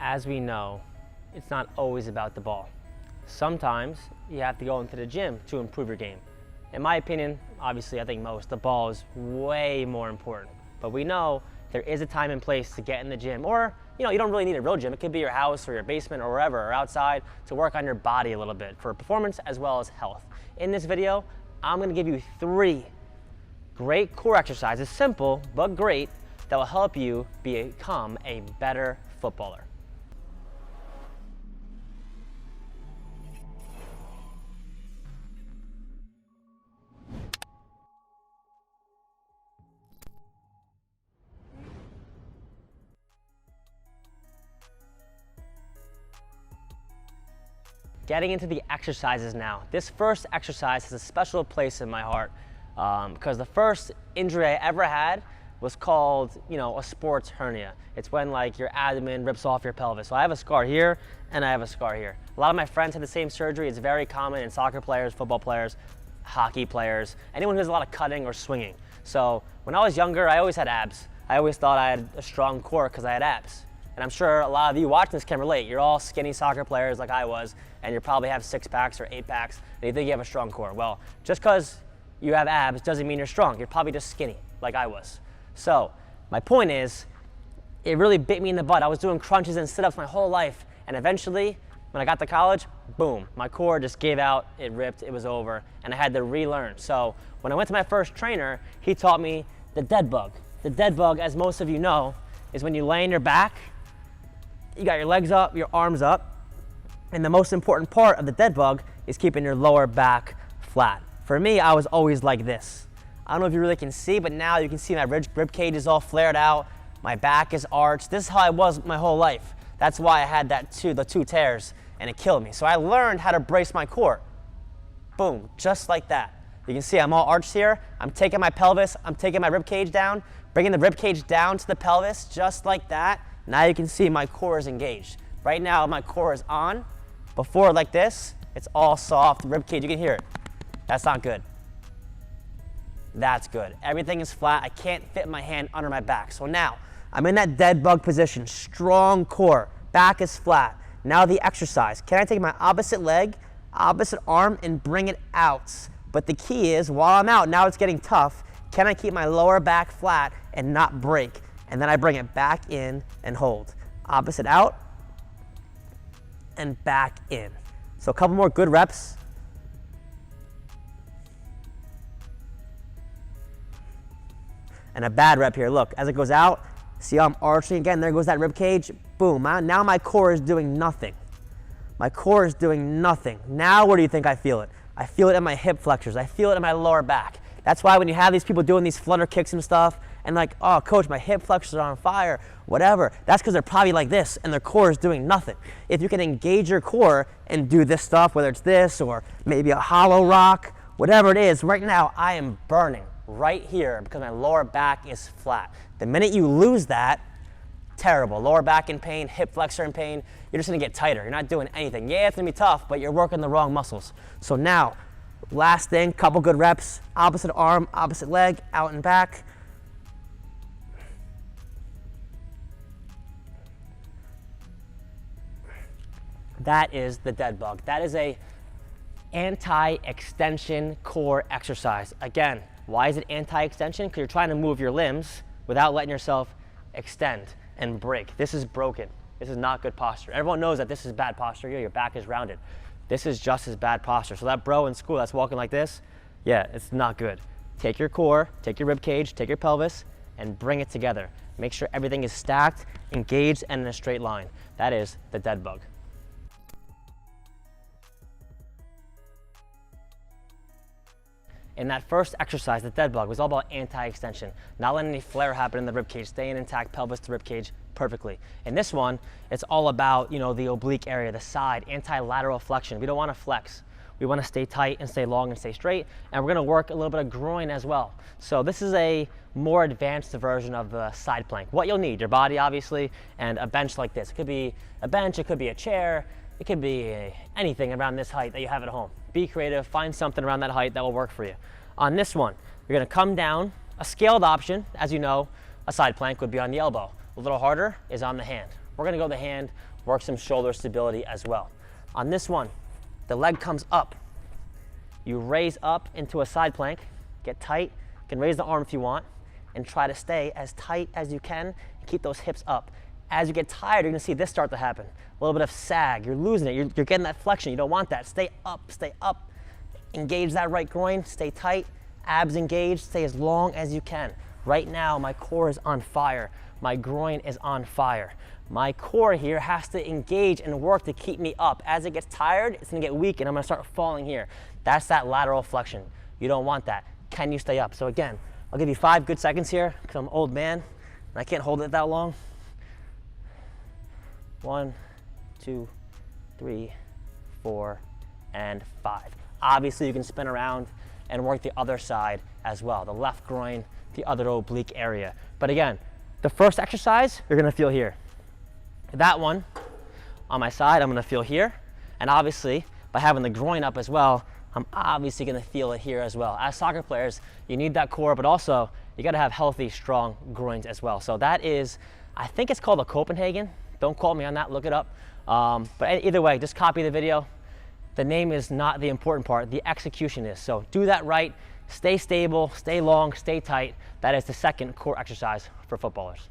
as we know, it's not always about the ball. Sometimes you have to go into the gym to improve your game. In my opinion, obviously I think most, the ball is way more important. But we know there is a time and place to get in the gym, or you don't really need a real gym. It could be your house or your basement or wherever, or outside, to work on your body a little bit for performance as well as health. In this video, I'm gonna give you 3 great core exercises, simple but great, that will help you become a better footballer. Getting into the exercises now. This first exercise has a special place in my heart because the first injury I ever had was called, a sports hernia. It's when your abdomen rips off your pelvis. So I have a scar here and I have a scar here. A lot of my friends had the same surgery. It's very common in soccer players, football players, hockey players, anyone who does a lot of cutting or swinging. So when I was younger, I always had abs. I always thought I had a strong core because I had abs. And I'm sure a lot of you watching this can relate. You're all skinny soccer players like I was, and you probably have 6-packs or 8-packs, and you think you have a strong core. Well, just because you have abs doesn't mean you're strong. You're probably just skinny, like I was. So my point is, it really bit me in the butt. I was doing crunches and sit-ups my whole life, and eventually, when I got to college, boom, my core just gave out, it ripped, it was over, and I had to relearn. So when I went to my first trainer, he taught me the dead bug. The dead bug, as most of you know, is when you lay on your back, you got your legs up, your arms up, and the most important part of the dead bug is keeping your lower back flat. For me, I was always like this. I don't know if you really can see, but now you can see my rib cage is all flared out, my back is arched. This is how I was my whole life. That's why I had the two tears, and it killed me. So I learned how to brace my core. Boom, just like that. You can see I'm all arched here. I'm taking my pelvis, I'm taking my rib cage down, bringing the rib cage down to the pelvis, just like that. Now you can see my core is engaged. Right now my core is on. Before, like this, it's all soft, rib cage, you can hear it. That's not good. That's good. Everything is flat. I can't fit my hand under my back. So now I'm in that dead bug position, strong core, back is flat. Now the exercise. Can I take my opposite leg, opposite arm, and bring it out? But the key is, while I'm out, now it's getting tough, can I keep my lower back flat and not break? And then I bring it back in and hold. Opposite out and back in. So a couple more good reps. And a bad rep here. Look, as it goes out, see how I'm arching again? There goes that rib cage. Boom. Now my core is doing nothing. My core is doing nothing. Now where do you think I feel it? I feel it in my hip flexors. I feel it in my lower back. That's why when you have these people doing these flutter kicks and stuff, and like, oh, coach, my hip flexors are on fire, whatever, that's because they're probably like this, and their core is doing nothing. If you can engage your core and do this stuff, whether it's this or maybe a hollow rock, whatever it is, right now I am burning right here because my lower back is flat. The minute you lose that, terrible. Lower back in pain, hip flexor in pain, you're just gonna get tighter. You're not doing anything. Yeah, it's gonna be tough, but you're working the wrong muscles. So now, last thing, couple good reps, opposite arm, opposite leg, out and back. That is the dead bug. That is a anti-extension core exercise. Again, why is it anti-extension? Because you're trying to move your limbs without letting yourself extend and break. This is broken. This is not good posture. Everyone knows that this is bad posture. Your back is rounded. This is just as bad posture. So that bro in school that's walking like this, yeah, it's not good. Take your core, take your rib cage, take your pelvis, and bring it together. Make sure everything is stacked, engaged, and in a straight line. That is the dead bug. In that first exercise, the dead bug was all about anti-extension, not letting any flare happen in the ribcage, staying intact, pelvis to ribcage perfectly. In this one, it's all about, the oblique area, the side, anti-lateral flexion. We don't want to flex. We want to stay tight and stay long and stay straight, and we're going to work a little bit of groin as well. So this is a more advanced version of the side plank. What you'll need, your body obviously, and a bench like this. It could be a bench, it could be a chair, it could be anything around this height that you have at home. Be creative, find something around that height that will work for you. On this one, you're gonna come down. A scaled option, as you know, a side plank would be on the elbow. A little harder is on the hand. we're gonna go the hand, work some shoulder stability as well. On this one, the leg comes up. You raise up into a side plank, get tight, you can raise the arm if you want, and try to stay as tight as you can and keep those hips up. As you get tired, you're gonna see this start to happen. A little bit of sag, you're losing it, you're getting that flexion, you don't want that. Stay up. Engage that right groin, stay tight, abs engaged, stay as long as you can. Right now, my core is on fire. My groin is on fire. My core here has to engage and work to keep me up. As it gets tired, it's gonna get weak and I'm gonna start falling here. That's that lateral flexion. You don't want that. Can you stay up? So again, I'll give you 5 good seconds here because I'm an old man and I can't hold it that long. 1, 2, 3, 4, and 5. Obviously, you can spin around and work the other side as well, the left groin, the other oblique area. But again, the first exercise, you're gonna feel here. That one, on my side, I'm gonna feel here. And obviously, by having the groin up as well, I'm obviously gonna feel it here as well. As soccer players, you need that core, but also, you gotta have healthy, strong groins as well. So that is, I think it's called a Copenhagen. Don't quote me on that, look it up. But either way, just copy the video. The name is not the important part, the execution is. So do that right, stay stable, stay long, stay tight. That is the second core exercise for footballers.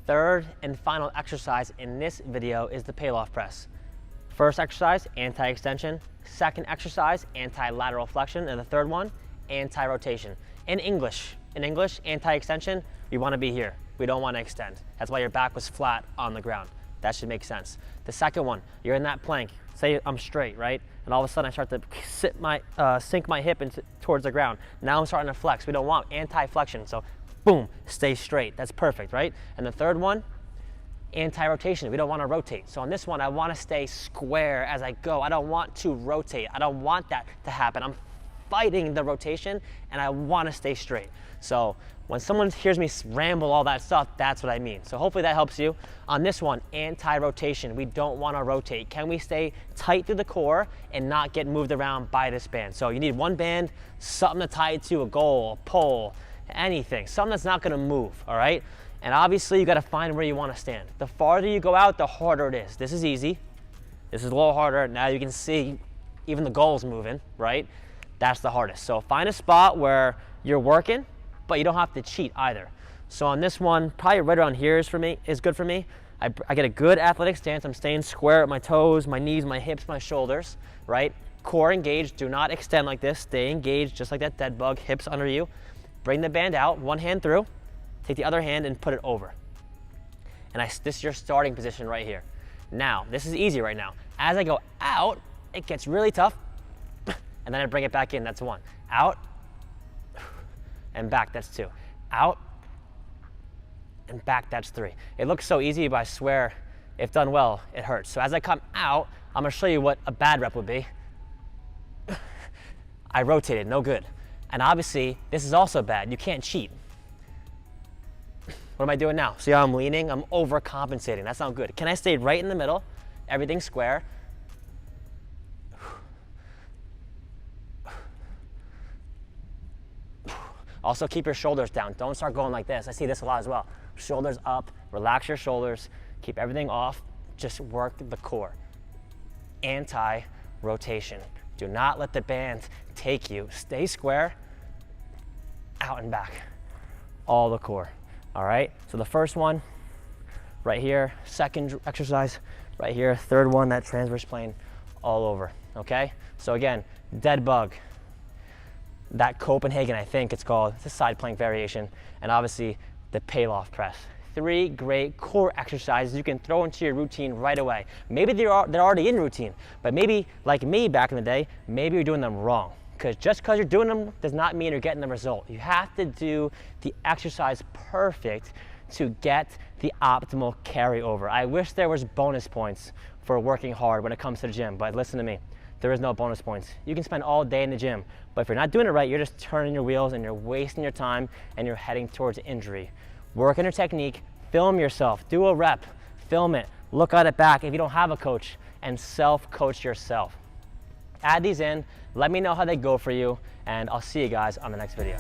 Third and final exercise in this video is the Payback Press. First exercise, anti-extension. Second exercise, anti-lateral flexion. And the third one, anti-rotation. In English, anti-extension, we want to be here. We don't want to extend. That's why your back was flat on the ground. That should make sense. The second one, you're in that plank. Say I'm straight, right? And all of a sudden I start to sink my hip towards the ground. Now I'm starting to flex. We don't want anti-flexion. So boom, stay straight. That's perfect, right? And the third one, anti-rotation. We don't want to rotate. So on this one, I want to stay square as I go. I don't want to rotate. I don't want that to happen. I'm fighting the rotation and I want to stay straight. So when someone hears me ramble all that stuff, that's what I mean. So hopefully that helps you. On this one, anti-rotation, we don't want to rotate. Can we stay tight through the core and not get moved around by this band? So you need one band, something to tie it to, a goal, a pole, anything, something that's not going to move, all right? And obviously you got to find where you want to stand. The farther you go out, the harder it is. This is easy. This is a little harder. Now you can see even the goal's moving, right? That's the hardest. So find a spot where you're working, but you don't have to cheat either. So on this one, probably right around here is good for me. I get a good athletic stance. I'm staying square at my toes, my knees, my hips, my shoulders, right? Core engaged, do not extend like this. Stay engaged, just like that dead bug, hips under you. Bring the band out, one hand through, take the other hand and put it over. And this is your starting position right here. Now, this is easy right now. As I go out, it gets really tough, and then I bring it back in, that's 1. Out, and back, that's 2. Out, and back, that's 3. It looks so easy, but I swear, if done well, it hurts. So as I come out, I'm gonna show you what a bad rep would be. I rotated, no good. And obviously, this is also bad. You can't cheat. What am I doing now? See how I'm leaning? I'm overcompensating. That's not good. Can I stay right in the middle? Everything square. Also, keep your shoulders down. Don't start going like this. I see this a lot as well. Shoulders up, relax your shoulders, keep everything off, just work the core. Anti-rotation. Do not let the band take you. Stay square, out and back. All the core, all right? So the first one, right here. Second exercise, right here. Third one, that transverse plane, all over, okay? So again, dead bug. That Copenhagen, I think it's called. It's a side plank variation. And obviously, the Payback Press. 3 great core exercises you can throw into your routine right away. Maybe they're already in routine, but maybe, like me back in the day, maybe you're doing them wrong. Because just because you're doing them does not mean you're getting the result. You have to do the exercise perfect to get the optimal carryover. I wish there was bonus points for working hard when it comes to the gym, but listen to me. There is no bonus points. You can spend all day in the gym, but if you're not doing it right, you're just turning your wheels and you're wasting your time and you're heading towards injury. Work on your technique, film yourself, do a rep, film it, look at it back if you don't have a coach, and self-coach yourself. Add these in, let me know how they go for you, and I'll see you guys on the next video.